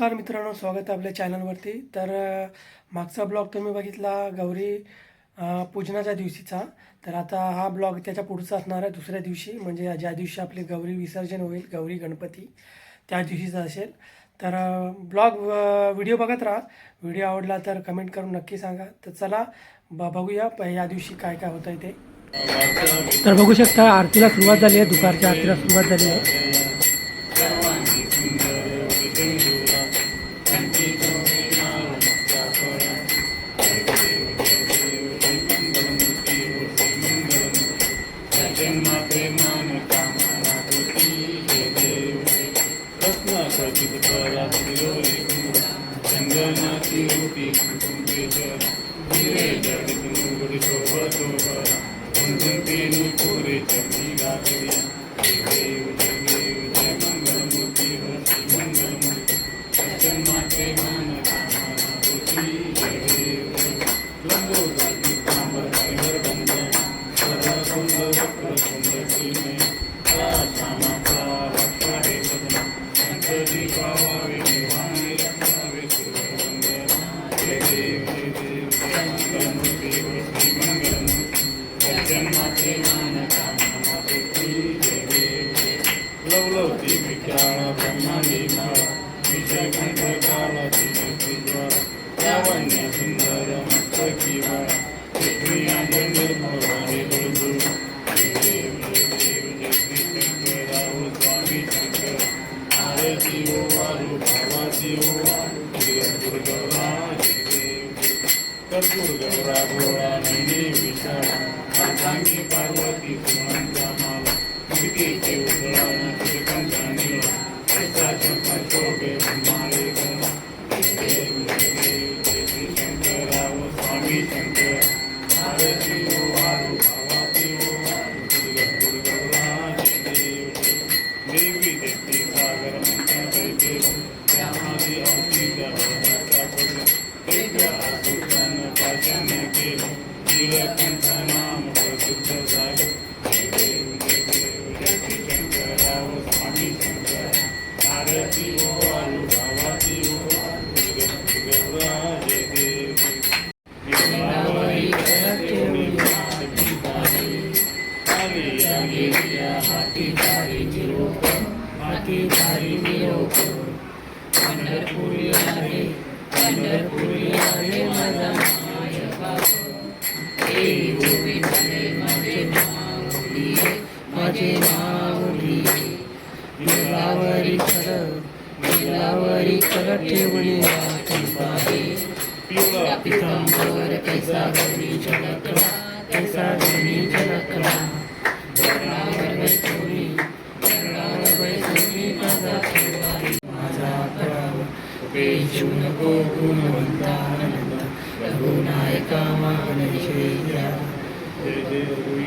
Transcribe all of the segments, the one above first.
नमस्कार मित्रांनो, स्वागत आहे आपल्या चॅनलवरती. तर मागचा ब्लॉग तुम्ही बघितला गौरी पूजनाच्या दिवशीचा. तर आता हा ब्लॉग त्याच्या पुढचा असणार आहे दुसऱ्या दिवशी, म्हणजे ज्या दिवशी आपले गौरी विसर्जन होईल, गौरी गणपती त्या दिवशीचा असेल. तर ब्लॉग व्हिडिओ बघत राहा. व्हिडिओ आवडला तर कमेंट करून नक्की सांगा. तर चला बघूया या दिवशी काय काय होतं आहे ते. तर बघू शकता आरतीला सुरुवात झाली आहे, दुपारच्या आरतीला सुरुवात झाली आहे.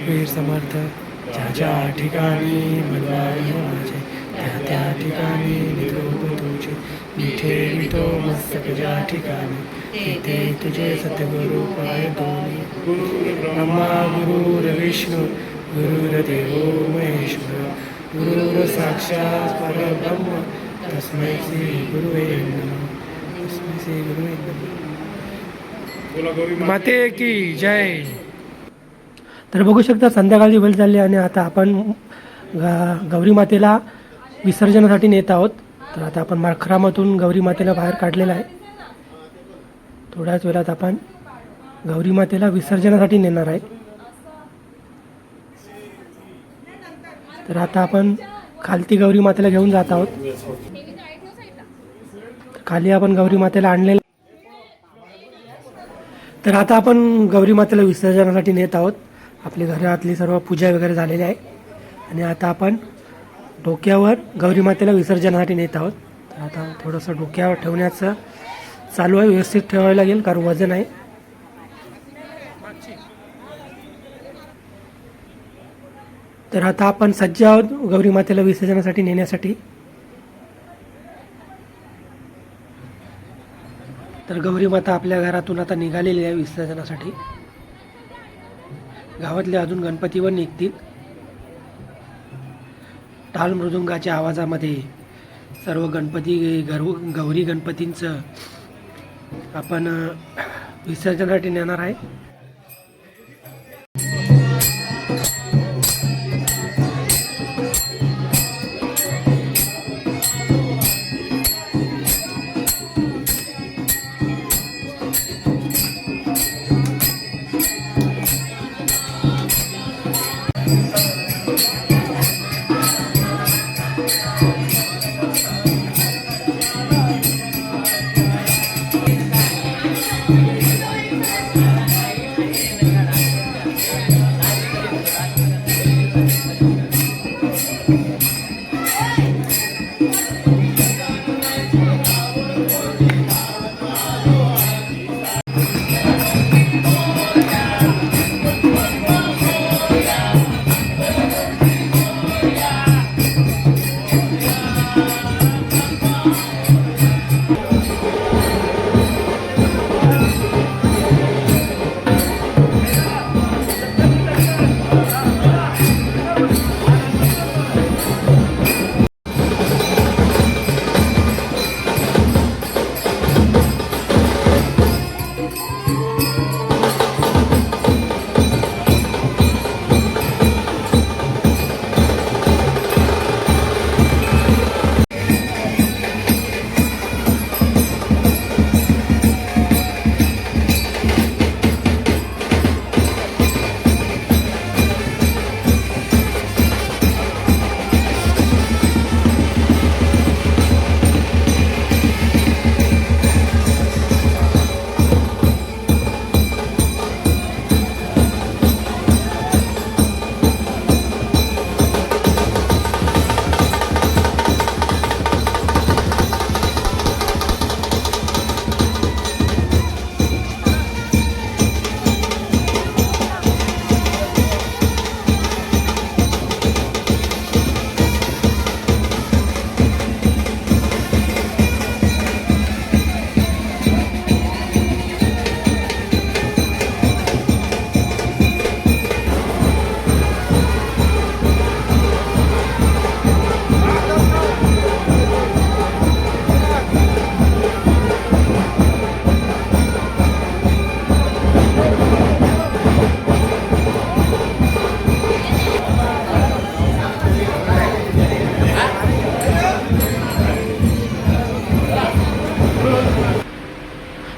वीर समर्थ ज्या ज्या ठिकाणी मनाई माझे त्या त्या ठिकाणी निरोप तुझे मिठे मिठो मस्तक ज्या ठिकाणी तिथे तुझे सद्गुरु पाय दोन्ही. ब्रह्मा गुरुर्विष्णू गुरुर्देवो महेश्वर गुरुर साक्षात परब्रह्म तस्मै श्री गुरुवे नमः. तस्मै श्री गुरुवे नमः. माते की जय. तर बघू शकता संध्याकाळची वेळ झाली आणि आता आपण गौरी मातेला विसर्जनासाठी नेत आहोत. तर आता आपण माखरामधून गौरी मातेला बाहेर काढलेला आहे. थोड्याच वेळात आपण गौरी मातेला विसर्जनासाठी नेणार आहे. तर आता आपण खालती गौरी मातेला घेऊन जात आहोत. खाली आपण गौरी मातेला आणलेलं. तर आता आपण गौरी मातेला विसर्जनासाठी नेत आहोत. आपली घरातली सर्व पूजा वगैरे झालेली आहे आणि आता आपण डोक्यावर गौरी मातेला विसर्जनासाठी नेत आहोत. तर आता थोडंसं डोक्यावर ठेवण्याचं चालू आहे. व्यवस्थित ठेवावं लागेल कारण वजन आहे. तर आता आपण सज्ज आहोत गौरी मातेला विसर्जनासाठी नेण्यासाठी. तर गौरी माता आपल्या घरातून आता निघालेली आहे विसर्जनासाठी. गावातले अजून गणपतीवर निघतील. टाळ मृदुंगाच्या आवाजामध्ये सर्व गौरी गणपतींचं आपण विसर्जनासाठी नेणार आहे.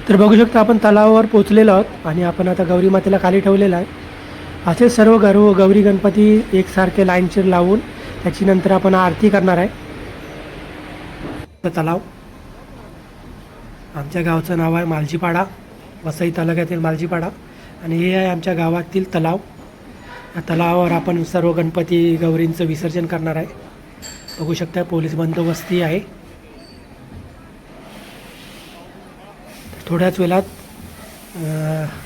तर बघू शकता आपण तलावावर पोचलेलो आहोत आणि आपण आता गौरी मातेला खाली ठेवलेला आहे. असे सर्व गौरी गणपती एकसारखे लाईनशीर लावून त्याची नंतर आपण आरती करणार आहे. तलाव आमच्या गावचं नाव आहे मालजीपाडा, वसई तालुक्यातील मालजीपाडा आणि हे आहे आमच्या गावातील तलाव. या तलावावर आपण सर्व गणपती गौरींचं विसर्जन करणार आहे. बघू शकता पोलीस बंदोबस्ती आहे. थोड्याच वेळात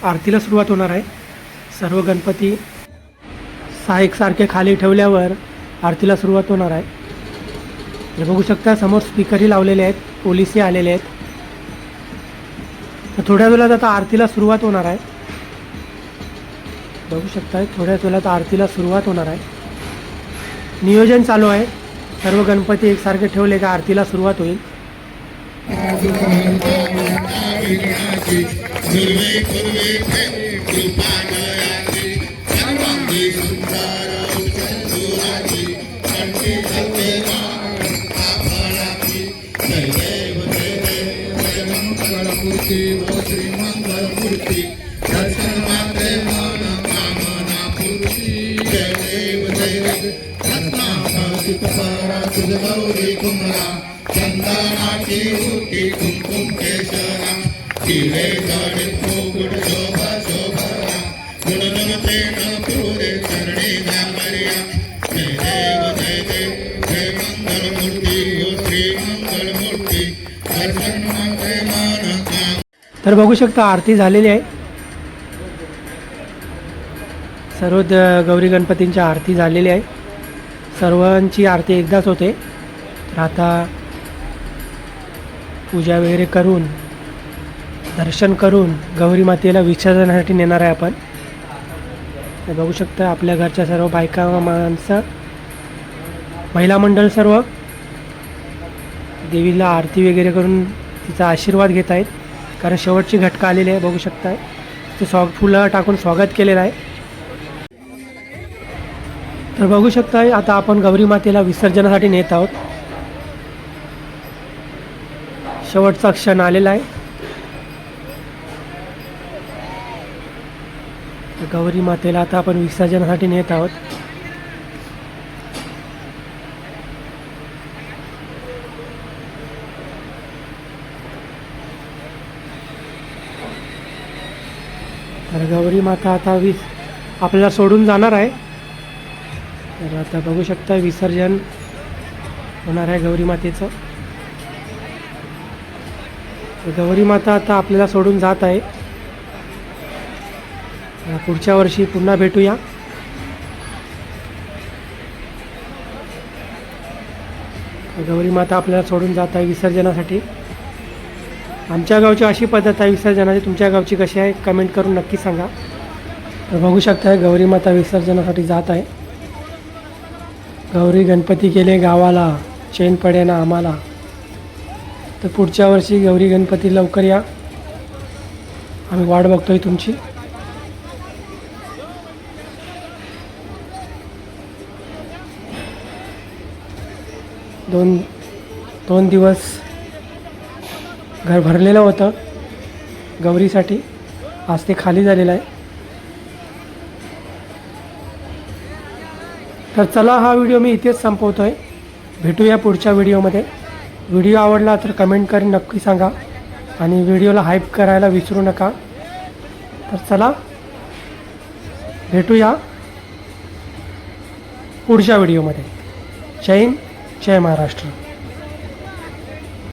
आरतीला सुरुवात होणार आहे. सर्व गणपती एकसारखे खाली ठेवल्यावर आरतीला सुरुवात होणार आहे. हे बघू शकता समोर स्पीकरही लावलेले आहेत, पोलीसही आलेले आहेत. तर थोड्या वेळात आता आरतीला सुरुवात होणार आहे. बघू शकता थोड्याच वेळात आरतीला सुरुवात होणार आहे. नियोजन चालू आहे. सर्व गणपती एकसारखे ठेवले का आरतीला सुरुवात होईल. तर बघू शकता आरती झालेली आहे. सर्व गौरी गणपतींची आरती झालेली आहे. सर्वांची आरती एकदाच होते. तर आता पूजा वगैरे करून दर्शन करून गौरी मातेला विसर्जनासाठी नेणार आहे आपण. हे बघू शकता आपल्या घरच्या सर्व बायका माणसं महिला मंडळ सर्व देवीला आरती वगैरे करून तिचा आशीर्वाद घेत आहेत, कारण शेवटची घटका आलेली आहे बघू शकताय. ते फुलं टाकून स्वागत केलेलं आहे. तर बघू शकताय आता आपण गौरी मातेला विसर्जनासाठी नेत आहोत. शेवटचा क्षण आलेला आहे. तर गौरी मातेला आता आपण विसर्जनासाठी नेत आहोत. तर गौरी माता आता आपल्याला सोडून जाणार आहे. तर आता बघू शकता विसर्जन होणार आहे गौरी मातेचं. तर गौरी माता आता आपल्याला सोडून जात आहे. पुढच्या वर्षी पुन्हा भेटूया. गौरी माता आपल्याला सोडून जात आहे विसर्जनासाठी. आमच्या गावची अशी पद्धत आहे विसर्जनाची, तुमच्या गावची कशी आहे कमेंट करून नक्की सांगा. तर बघू शकता गौरी माता विसर्जनासाठी जात आहे. गौरी गणपती गेले गावाला, चैन पडेना आम्हाला. तर पुढच्या वर्षी गौरी गणपती लवकर या, आम्ही वाट बघतोय तुमची. दोन दिवस घर भरलेलं होतं गौरीसाठी, आज ते खाली झालेलं आहे. तर चला हा व्हिडिओ मी इथेच संपवतो आहे. भेटूया पुढच्या व्हिडिओमध्ये. व्हिडिओ आवडला तर कमेंट करून नक्की सांगा आणि व्हिडिओला हाईप करायला विसरू नका. तर चला भेटूया पुढच्या व्हिडिओमध्ये. जय हिंद, जय महाराष्ट्र.